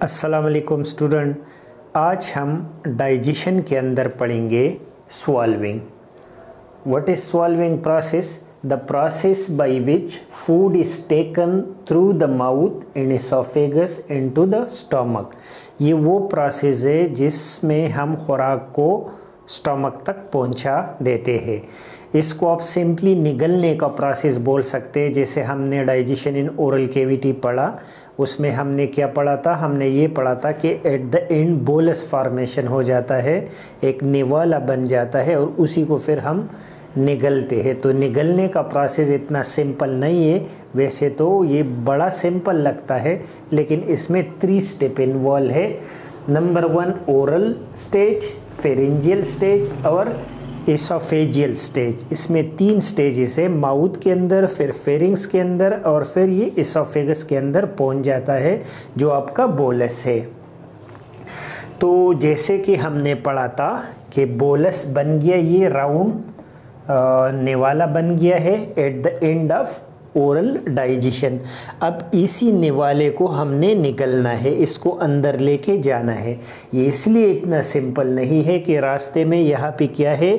अस्सलाम वालेकुम स्टूडेंट। आज हम डाइजेशन के अंदर पढ़ेंगे swallowing. What is swallowing process? The process by which food is taken through the mouth in oesophagus into the stomach. ये वो प्रोसेस है जिसमें हम खुराक को स्टमक तक पहुंचा देते हैं। इसको आप सिंपली निगलने का प्रोसेस बोल सकते हैं। जैसे हमने डाइजेशन इन ओरल कैविटी पढ़ा, उसमें हमने क्या पढ़ा था? हमने ये पढ़ा था कि at the end bolus formation हो जाता है, एक निवाला बन जाता है और उसी को फिर हम निगलते हैं। तो निगलने का प्रोसेस इतना सिंपल नहीं है। वैसे तो ये बड़ा सिंपल लगता है, लेकिन इसमें 3 स्टेप इन्वॉल्व है। Number 1 oral stage, pharyngeal stage और एसोफेजियल स्टेज। इसमें 3 स्टेजेस है, माउथ के अंदर, फिर फेरिंग्स के अंदर और फिर ये एसोफेगस के अंदर पहुंच जाता है जो आपका बोलस है। तो जैसे कि हमने पढ़ा था कि बोलस बन गया, ये राउंड निवाला बन गया है at the end of oral digestion. अब इसी निवाले को हमने निगलना है, इसको अंदर लेके जाना है। ये इसलिए इतना सिंपल नहीं है कि रास्ते में यहाँ पे क्या है,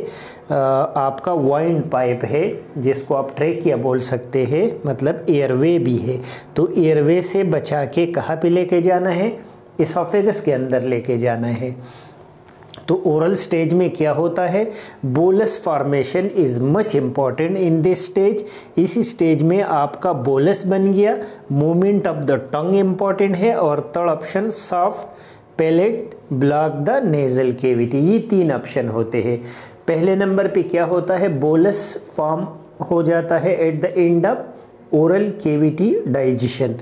आपका वाइंड पाइप है जिसको आप ट्रेकिया बोल सकते हैं, मतलब एयरवे भी है। तो एयरवे से बचा के कहाँ पे लेके जाना है? एसोफेगस के अंदर लेके जाना है। तो ओरल स्टेज में क्या होता है? Bolus formation is much important in this stage. इसी स्टेज में आपका बोलस बन गया, movement of the tongue important है और third option soft palate block the nasal cavity. ये 3 ऑप्शन होते हैं। पहले नंबर पे क्या होता है? बोलस फॉर्म हो जाता है at the end of oral cavity digestion.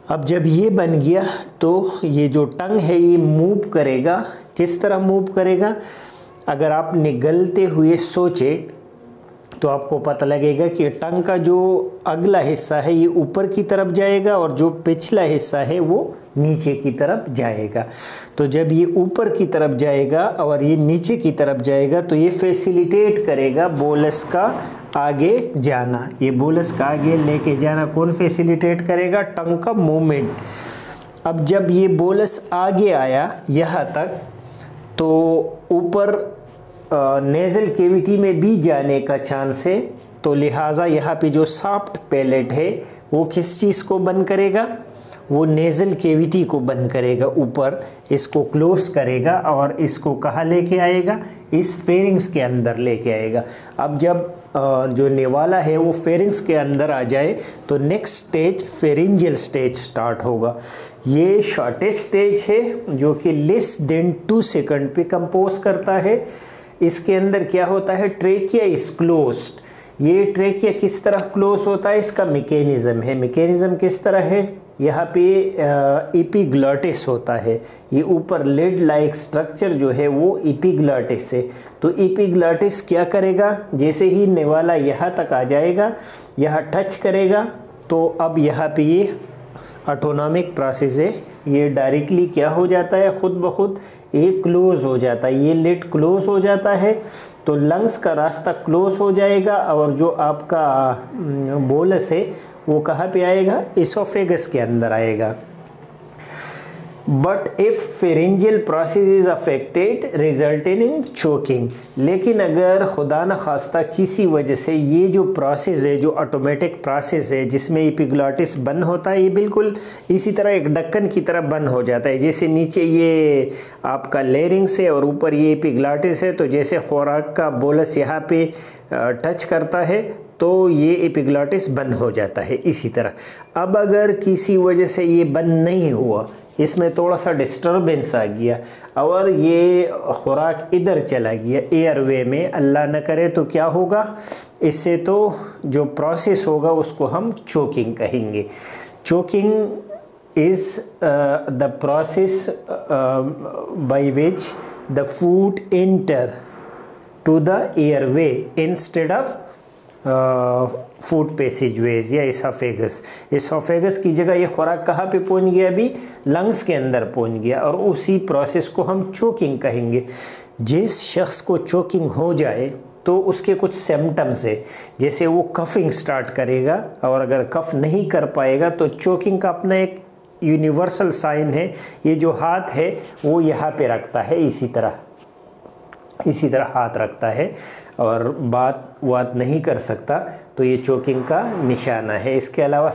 अब जब ये बन गया तो ये जो टंग है ये मूव करेगा। किस तरह मूव करेगा? अगर आप निगलते हुए सोचे तो आपको पता लगेगा कि टंग का जो अगला हिस्सा है ये ऊपर की तरफ जाएगा और जो पिछला हिस्सा है वो नीचे की तरफ जाएगा। तो जब ये ऊपर की तरफ जाएगा और ये नीचे की तरफ जाएगा तो ये फैसिलिटेट करेगा बोलस का आगे जाना। ये बोलस का आगे लेके जाना कौन फैसिलिटेट करेगा? टंग का मूवमेंट। अब जब ये बोलस आगे आया यहाँ तक तो ऊपर नेज़ल कैविटी में भी जाने का चांस है। तो लिहाजा यहाँ पे जो सॉफ्ट पैलेट है वो किस चीज़ को बंद करेगा? वो नेज़ल कैविटी को बंद करेगा, ऊपर इसको क्लोज करेगा और इसको कहाँ लेके आएगा? इस फेरिंग्स के अंदर लेके आएगा। अब जब जो निवाला है वो फेरिंग्स के अंदर आ जाए तो next stage pharyngeal stage start होगा। ये शॉर्टेस्ट स्टेज है जो कि लेस देन 2 सेकंड पे कंपोज करता है। इसके अंदर क्या होता है? Trachea is closed. ये ट्रेकिया किस तरह क्लोज होता है? इसका मैकेनिज्म है। मैकेनिज्म किस तरह है? यहाँ पे एपिग्लॉटिस होता है। ये ऊपर लेड लाइक स्ट्रक्चर जो है वो एपिग्लॉटिस है। तो एपिग्लॉटिस क्या करेगा? जैसे ही निवाला यहाँ तक आ जाएगा, यहाँ टच करेगा तो अब यहाँ पे ये ऑटोनॉमिक प्रोसेस है, ये डायरेक्टली क्या हो जाता है? खुद ब खुद ये क्लोज हो जाता है। ये लिड क्लोज हो जाता है तो लंग्स का रास्ता क्लोज हो जाएगा और जो आपका बोलस है वो कहाँ पे आएगा? एसोफेगस के अंदर आएगा। But if pharyngeal process is affected resulting in choking. लेकिन अगर खुदा न खास्ता किसी वजह से ये जो प्रोसेस है, जो ऑटोमेटिक प्रोसेस है जिसमें एपिग्लॉटिस बंद होता है, ये बिल्कुल इसी तरह एक ढक्कन की तरह बंद हो जाता है। जैसे नीचे ये आपका लेरिंग्स है और ऊपर ये एपिग्लॉटिस है, तो जैसे खुराक का बोलस यहाँ पे टच करता है तो ये एपिग्लॉटिस बंद हो जाता है। इसी तरह अब अगर किसी वजह से ये बंद नहीं हुआ, इसमें थोड़ा सा डिस्टर्बेंस आ गया और ये खुराक इधर चला गया एयरवे में, अल्लाह न करे तो क्या होगा? इससे तो जो प्रोसेस होगा उसको हम चोकिंग कहेंगे। Choking is the process by which the food enter to the airway instead of food passageways या एसोफेगस। एसोफेगस की जगह ये खुराक कहाँ पे पहुँच गया? अभी लंग्स के अंदर पहुँच गया और उसी प्रोसेस को हम चोकिंग कहेंगे। जिस शख्स को चोकिंग हो जाए तो उसके कुछ सिम्टम्स है, जैसे वो कफिंग स्टार्ट करेगा और अगर कफ नहीं कर पाएगा तो चोकिंग का अपना एक यूनिवर्सल साइन है, ये जो हाथ है वो यहाँ पे रखता है, इसी तरह हाथ रखता है और बात नहीं कर सकता, तो ये चोकिंग का निशाना है। इसके अलावा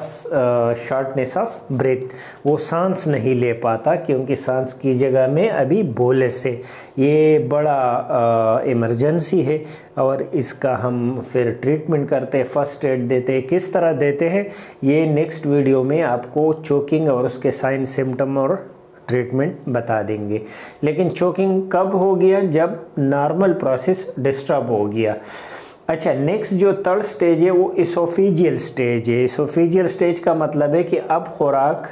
शॉर्टनेस ऑफ ब्रेथ, वो सांस नहीं ले पाता क्योंकि सांस की जगह में अभी बोलस है। ये बड़ा इमरजेंसी है और इसका हम फिर ट्रीटमेंट करते हैं, फर्स्ट एड देते हैं। किस तरह देते हैं ये नेक्स्ट वीडियो में आपको चोकिंग और उसके साइन सिम्टम और ट्रीटमेंट बता देंगे। लेकिन चोकिंग कब हो गया? जब नॉर्मल प्रोसेस डिस्टर्ब हो गया। अच्छा, नेक्स्ट जो थर्ड स्टेज है वो इसोफेजियल स्टेज है। इसोफेजियल स्टेज का मतलब है कि अब खुराक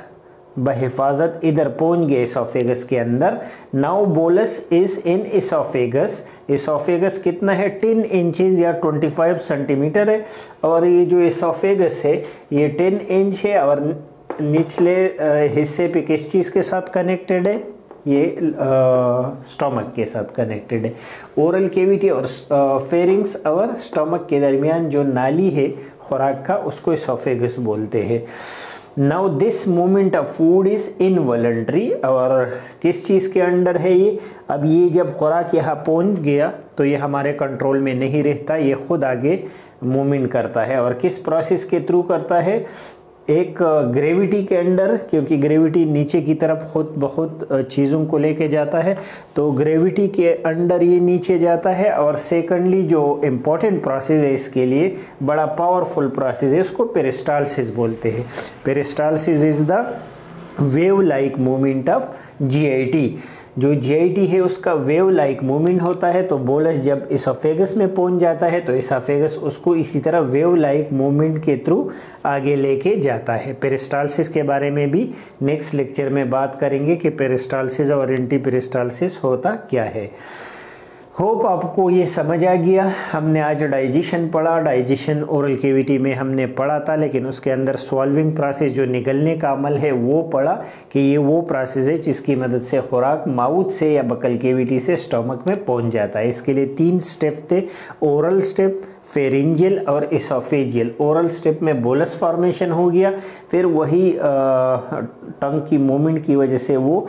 बहिफाजत इधर पहुंच गए इसोफेगस के अंदर। Now bolus is in oesophagus. Oesophagus कितना है? 10 इंचेस या 25 सेंटीमीटर है। और ये जो इसोफेगस है ये 10 इंच है और निचले हिस्से पे किस चीज़ के साथ कनेक्टेड है? ये स्टोमक के साथ कनेक्टेड है। ओरल कैविटी और फेरिंग्स और स्टोमक के दरमियान जो नाली है खुराक का, उसको इसोफेगस बोलते हैं। Now this movement of food is involuntary. और किस चीज़ के अंडर है ये? अब ये जब खुराक यहाँ पहुँच गया तो ये हमारे कंट्रोल में नहीं रहता, ये खुद आगे मूवमेंट करता है। और किस प्रोसेस के थ्रू करता है? एक ग्रेविटी के अंडर, क्योंकि ग्रेविटी नीचे की तरफ खुद बहुत चीज़ों को लेके जाता है, तो ग्रेविटी के अंडर ये नीचे जाता है। और सेकंडली जो इम्पोर्टेंट प्रोसेस है इसके लिए, बड़ा पावरफुल प्रोसेस है, उसको पेरिस्टालसिस बोलते हैं। Peristalsis is the wave like movement of GIT. जो जीआईटी है उसका वेव लाइक मूवमेंट होता है। तो बोलस जब इसोफेगस में पहुंच जाता है तो इसोफेगस उसको इसी तरह वेव लाइक मूवमेंट के थ्रू आगे लेके जाता है। पेरिस्टालसिस के बारे में भी नेक्स्ट लेक्चर में बात करेंगे कि पेरिस्टालसिस और एंटी पेरिस्टालसिस होता क्या है। होप आपको ये समझ आ गया। हमने आज डाइजेशन पढ़ा, डाइजेशन ओरल कैविटी में हमने पढ़ा था, लेकिन उसके अंदर सॉल्विंग प्रोसेस जो निगलने का अमल है वो पढ़ा कि ये वो प्रोसेस है जिसकी मदद से खुराक माउथ से या बकल कैविटी से स्टोमक में पहुंच जाता है। इसके लिए 3 स्टेप थे, ओरल स्टेप, फेरिंजियल और इसोफेजियल। ओरल स्टेप में बोलस फॉर्मेशन हो गया, फिर वही टंग की मूवमेंट की वजह से वो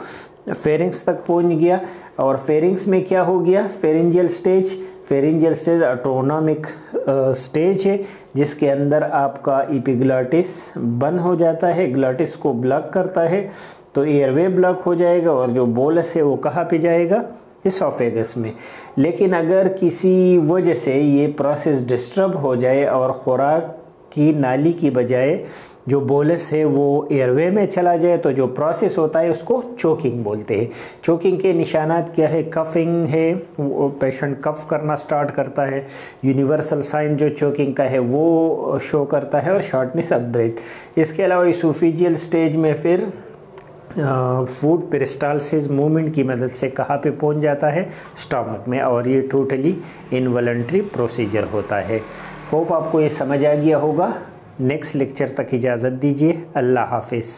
फेरिंग्स तक पहुंच गया। और फेरिंग्स में क्या हो गया? फेरिंजियल स्टेज ऑटोनॉमिक स्टेज है जिसके अंदर आपका एपिग्लॉटिस बंद हो जाता है, ग्लॉटिस को ब्लॉक करता है, तो एयरवे ब्लॉक हो जाएगा और जो बोलस है वो कहाँ पे जाएगा? इसोफेगस में। लेकिन अगर किसी वजह से ये प्रोसेस डिस्टर्ब हो जाए और खुराक की नाली की बजाय जो बोलस है वो एयरवे में चला जाए, तो जो प्रोसेस होता है उसको चोकिंग बोलते हैं। चोकिंग के निशानात क्या है? कफिंग है, वो पेशेंट कफ करना स्टार्ट करता है। यूनिवर्सल साइन जो चोकिंग का है वो शो करता है, और शॉर्टनेस ऑफ ब्रेथ। इसके अलावा इसोफेजियल स्टेज में फिर फूड पेरिस्टालसिस मूवमेंट की मदद से कहाँ पे पहुंच जाता है? स्टोमक में, और ये टोटली इनवॉलंटरी प्रोसीजर होता है। होप आपको ये समझ आ गया होगा। नेक्स्ट लेक्चर तक इजाज़त दीजिए। अल्लाह हाफिज़।